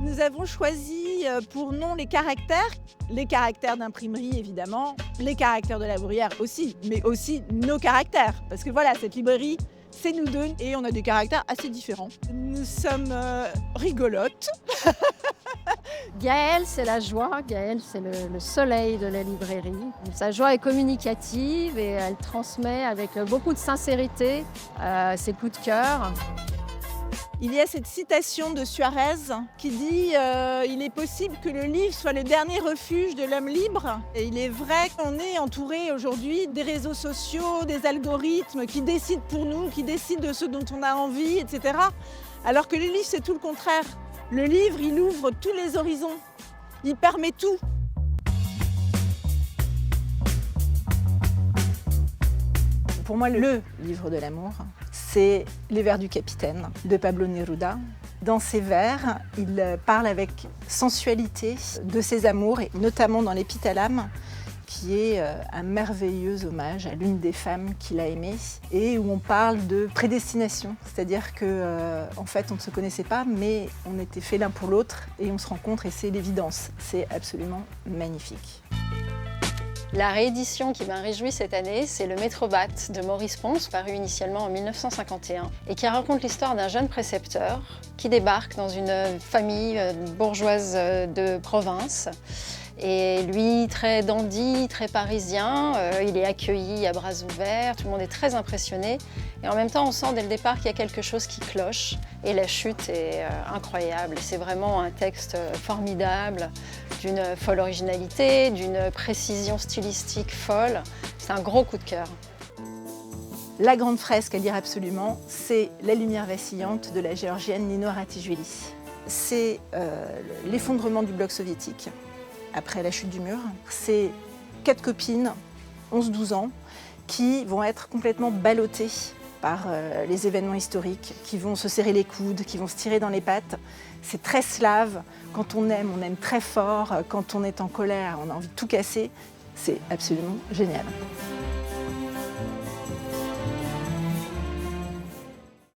Nous avons choisi pour nom les caractères d'imprimerie évidemment, les caractères de la Bruyère aussi, mais aussi nos caractères. Parce que voilà, cette librairie, c'est nous deux et on a des caractères assez différents. Nous sommes rigolotes. Gaëlle, c'est la joie. Gaëlle, c'est le soleil de la librairie. Sa joie est communicative et elle transmet avec beaucoup de sincérité ses coups de cœur. Il y a cette citation de Suarez qui dit il est possible que le livre soit le dernier refuge de l'homme libre. Et il est vrai qu'on est entouré aujourd'hui des réseaux sociaux, des algorithmes qui décident pour nous, qui décident de ce dont on a envie, etc. Alors que le livre, c'est tout le contraire. Le livre, il ouvre tous les horizons. Il permet tout. Pour moi, le livre de l'amour, c'est Les vers du capitaine de Pablo Neruda. Dans ses vers, il parle avec sensualité de ses amours, et notamment dans l'Épithalame, qui est un merveilleux hommage à l'une des femmes qu'il a aimées, et où on parle de prédestination, c'est-à-dire qu'en fait on ne se connaissait pas, mais on était faits l'un pour l'autre, et on se rencontre, et c'est l'évidence. C'est absolument magnifique. La réédition qui m'a réjouie cette année, c'est Le Métrobat de Maurice Pons, paru initialement en 1951, et qui raconte l'histoire d'un jeune précepteur qui débarque dans une famille bourgeoise de province. Et lui, très dandy, très parisien, il est accueilli à bras ouverts, tout le monde est très impressionné. Et en même temps, on sent dès le départ qu'il y a quelque chose qui cloche. Et la chute est incroyable. C'est vraiment un texte formidable, d'une folle originalité, d'une précision stylistique folle. C'est un gros coup de cœur. La grande fresque à lire absolument, c'est La lumière vacillante de la géorgienne Nino Ratijueli. C'est l'effondrement du bloc soviétique après la chute du mur. C'est 4 copines, 11-12 ans, qui vont être complètement ballottées par les événements historiques, qui vont se serrer les coudes, qui vont se tirer dans les pattes. C'est très slave. Quand on aime très fort. Quand on est en colère, on a envie de tout casser. C'est absolument génial.